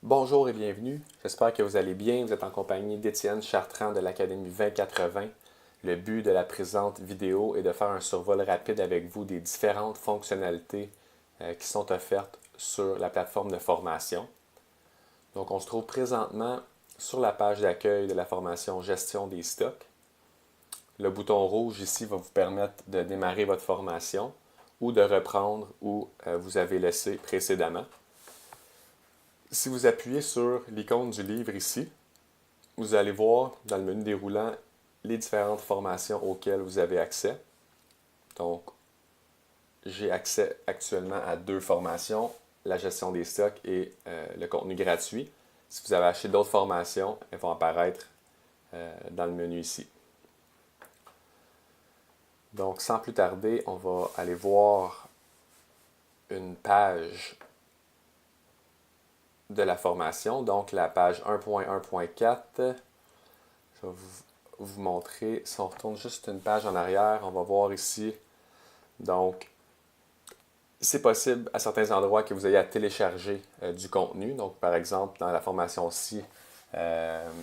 Bonjour et bienvenue. J'espère que vous allez bien. Vous êtes en compagnie d'Étienne Chartrand de l'Académie 2080. Le but de la présente vidéo est de faire un survol rapide avec vous des différentes fonctionnalités qui sont offertes sur la plateforme de formation. Donc, on se trouve présentement sur la page d'accueil de la formation Gestion des stocks. Le bouton rouge ici va vous permettre de démarrer votre formation ou de reprendre où vous avez laissé précédemment. Si vous appuyez sur l'icône du livre ici, vous allez voir dans le menu déroulant les différentes formations auxquelles vous avez accès. Donc, j'ai accès actuellement à 2 formations, la gestion des stocks et le contenu gratuit. Si vous avez acheté d'autres formations, elles vont apparaître dans le menu ici. Donc, sans plus tarder, on va aller voir une page de la formation, donc la page 1.1.4. Je vais vous montrer, si on retourne juste une page en arrière, on va voir ici, donc c'est possible à certains endroits que vous ayez à télécharger du contenu. Donc par exemple, dans la formation-ci,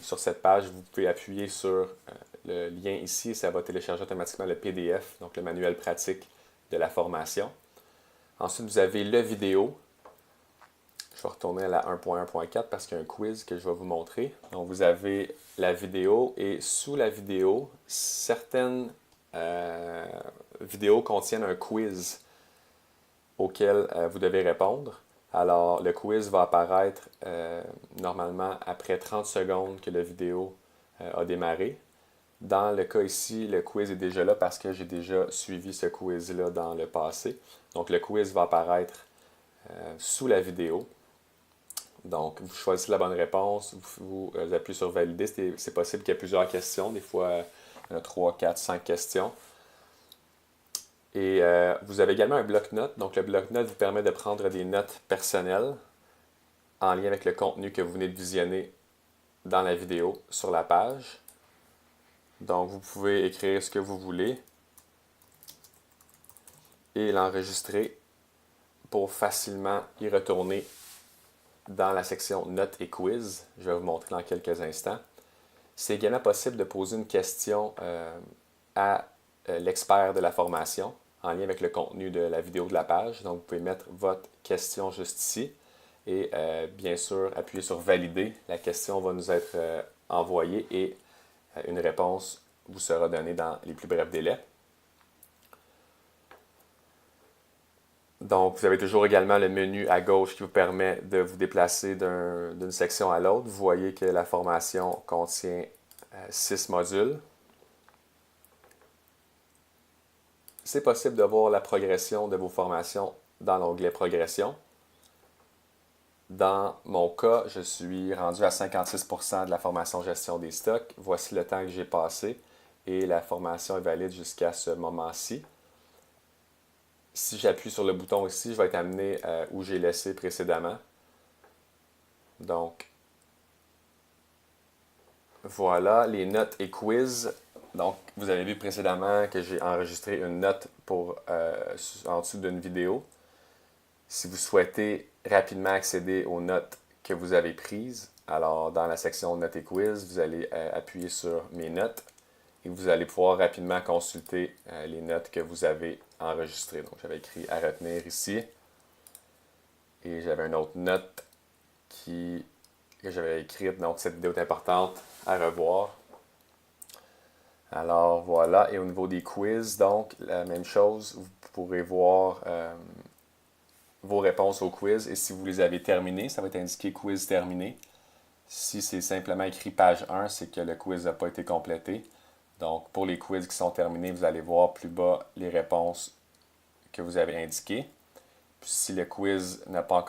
sur cette page, vous pouvez appuyer sur le lien ici et ça va télécharger automatiquement le PDF, donc le manuel pratique de la formation. Ensuite, vous avez le vidéo. Je vais retourner à la 1.1.4 parce qu'il y a un quiz que je vais vous montrer. Donc, vous avez la vidéo et sous la vidéo, certaines vidéos contiennent un quiz auquel vous devez répondre. Alors, le quiz va apparaître normalement après 30 secondes que la vidéo a démarré. Dans le cas ici, le quiz est déjà là parce que j'ai déjà suivi ce quiz-là dans le passé. Donc, le quiz va apparaître sous la vidéo. Donc, vous choisissez la bonne réponse, vous appuyez sur valider. C'est possible qu'il y ait plusieurs questions, des fois 3, 4, 5 questions. Et vous avez également un bloc-notes. Donc, le bloc-notes vous permet de prendre des notes personnelles en lien avec le contenu que vous venez de visionner dans la vidéo sur la page. Donc, vous pouvez écrire ce que vous voulez et l'enregistrer pour facilement y retourner dans la section Notes et Quiz. Je vais vous montrer dans quelques instants. C'est également possible de poser une question à l'expert de la formation en lien avec le contenu de la vidéo de la page. Donc, vous pouvez mettre votre question juste ici et bien sûr appuyer sur Valider. La question va nous être envoyée et une réponse vous sera donnée dans les plus brefs délais. Donc, vous avez toujours également le menu à gauche qui vous permet de vous déplacer d'une section à l'autre. Vous voyez que la formation contient 6 modules. C'est possible de voir la progression de vos formations dans l'onglet Progression. Dans mon cas, je suis rendu à 56% de la formation Gestion des stocks. Voici le temps que j'ai passé et la formation est valide jusqu'à ce moment-ci. Si j'appuie sur le bouton ici, je vais être amené où j'ai laissé précédemment. Donc, voilà, les notes et quiz. Donc, vous avez vu précédemment que j'ai enregistré une note en dessous d'une vidéo. Si vous souhaitez rapidement accéder aux notes que vous avez prises, alors dans la section notes et quiz, vous allez appuyer sur mes notes et vous allez pouvoir rapidement consulter les notes que vous avez enregistrées. Donc, j'avais écrit à retenir ici et j'avais une autre note que j'avais écrite. Donc, cette vidéo est importante à revoir. Alors voilà, et au niveau des quiz, donc la même chose, vous pourrez voir vos réponses au quiz et si vous les avez terminées, ça va être indiqué quiz terminé. Si c'est simplement écrit page 1, c'est que le quiz n'a pas été complété. Donc pour les quiz qui sont terminés, vous allez voir plus bas les réponses que vous avez indiquées. Puis si le quiz n'a pas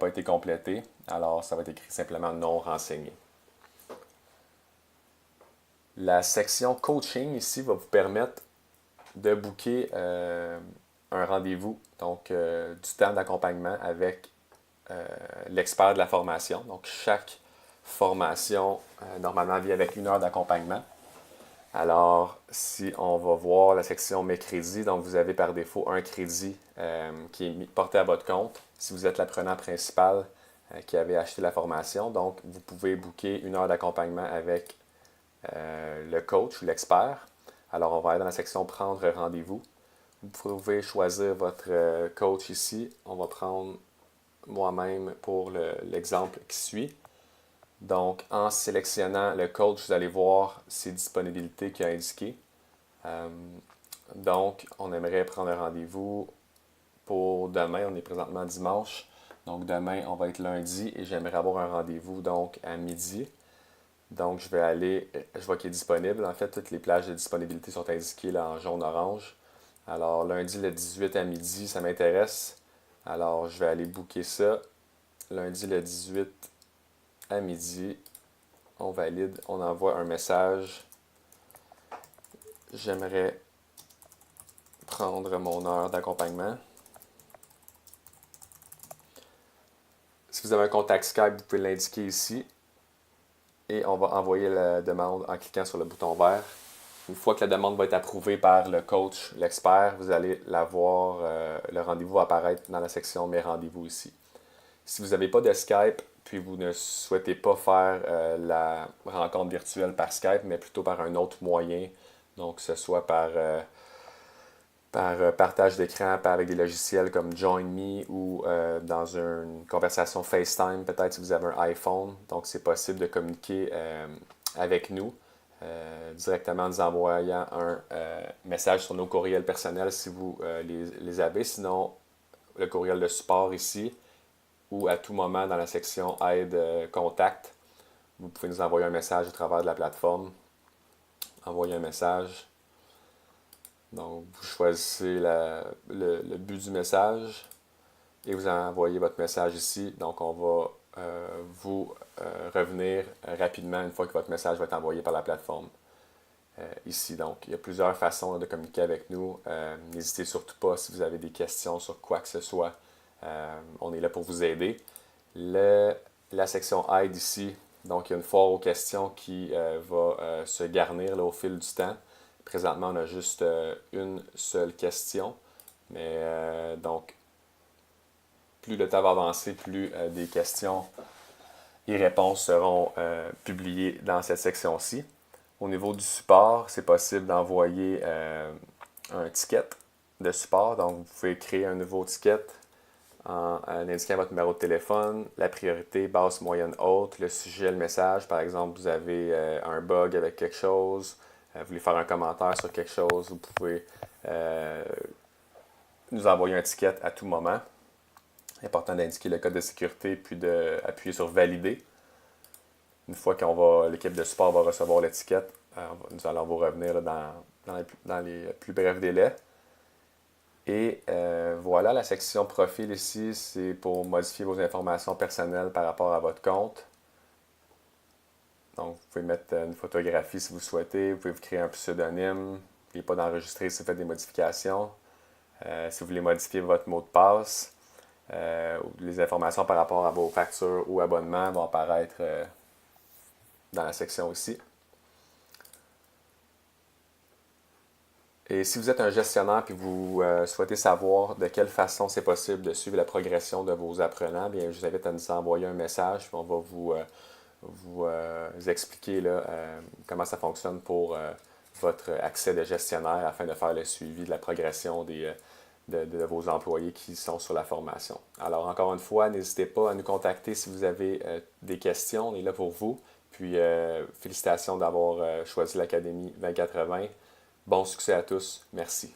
été complété, alors ça va être écrit simplement non renseigné. La section coaching ici va vous permettre de booker un rendez-vous, donc du temps d'accompagnement avec l'expert de la formation. Donc chaque formation normalement vient avec 1 heure d'accompagnement. Alors si on va voir la section mes crédits, donc vous avez par défaut un crédit qui est porté à votre compte. Si vous êtes l'apprenant principal, qui avez acheté la formation. Donc, vous pouvez booker 1 heure d'accompagnement avec le coach ou l'expert. Alors, on va aller dans la section Prendre rendez-vous. Vous pouvez choisir votre coach ici. On va prendre moi-même pour l'exemple qui suit. Donc, en sélectionnant le coach, vous allez voir ses disponibilités qu'il a indiquées. Donc, on aimerait prendre un rendez-vous pour demain. On est présentement dimanche. Donc, demain, on va être lundi et j'aimerais avoir un rendez-vous donc à midi. Donc, je vois qu'il est disponible. En fait, toutes les plages de disponibilité sont indiquées là, en jaune-orange. Alors, lundi le 18 à midi, ça m'intéresse. Alors, je vais aller booker ça. Lundi le 18 à midi, on valide, on envoie un message. J'aimerais prendre mon heure d'accompagnement. Si vous avez un contact Skype, vous pouvez l'indiquer ici. Et on va envoyer la demande en cliquant sur le bouton vert. Une fois que la demande va être approuvée par le coach, l'expert, vous allez la voir, le rendez-vous va apparaître dans la section Mes rendez-vous ici. Si vous n'avez pas de Skype, puis vous ne souhaitez pas faire la rencontre virtuelle par Skype, mais plutôt par un autre moyen, donc que ce soit par partage d'écran, avec des logiciels comme JoinMe ou dans une conversation FaceTime, peut-être si vous avez un iPhone. Donc, c'est possible de communiquer avec nous directement en nous envoyant un message sur nos courriels personnels si vous les avez. Sinon, le courriel de support ici ou à tout moment dans la section Aide contact, vous pouvez nous envoyer un message à travers de la plateforme. Envoyer un message. Donc, vous choisissez le but du message et vous envoyez votre message ici. Donc, on va vous revenir rapidement une fois que votre message va être envoyé par la plateforme ici. Donc, il y a plusieurs façons de communiquer avec nous. N'hésitez surtout pas si vous avez des questions sur quoi que ce soit. On est là pour vous aider. La section Aide ici, donc il y a une foire aux questions qui va se garnir là, au fil du temps. Présentement, on a juste une seule question. Mais donc, plus le temps va avancer, plus des questions et réponses seront publiées dans cette section-ci. Au niveau du support, c'est possible d'envoyer un ticket de support. Donc, vous pouvez créer un nouveau ticket en indiquant votre numéro de téléphone, la priorité basse, moyenne, haute, le sujet, le message. Par exemple, vous avez un bug avec quelque chose, vous voulez faire un commentaire sur quelque chose, vous pouvez nous envoyer un ticket à tout moment. Important d'indiquer le code de sécurité puis d'appuyer sur valider. Une fois que l'équipe de support va recevoir l'étiquette, nous allons vous revenir là, dans les plus brefs délais. Et voilà, la section profil ici, c'est pour modifier vos informations personnelles par rapport à votre compte. Donc, vous pouvez mettre une photographie si vous souhaitez. Vous pouvez vous créer un pseudonyme. N'oubliez pas d'enregistrer si vous faites des modifications. Si vous voulez modifier votre mot de passe, les informations par rapport à vos factures ou abonnements vont apparaître dans la section ici. Et si vous êtes un gestionnaire et vous souhaitez savoir de quelle façon c'est possible de suivre la progression de vos apprenants, bien, je vous invite à nous envoyer un message, puis on va vous expliquer là, comment ça fonctionne pour votre accès de gestionnaire afin de faire le suivi de la progression de vos employés qui sont sur la formation. Alors, encore une fois, n'hésitez pas à nous contacter si vous avez des questions. On est là pour vous. Puis, félicitations d'avoir choisi l'Académie 2080. Bon succès à tous. Merci.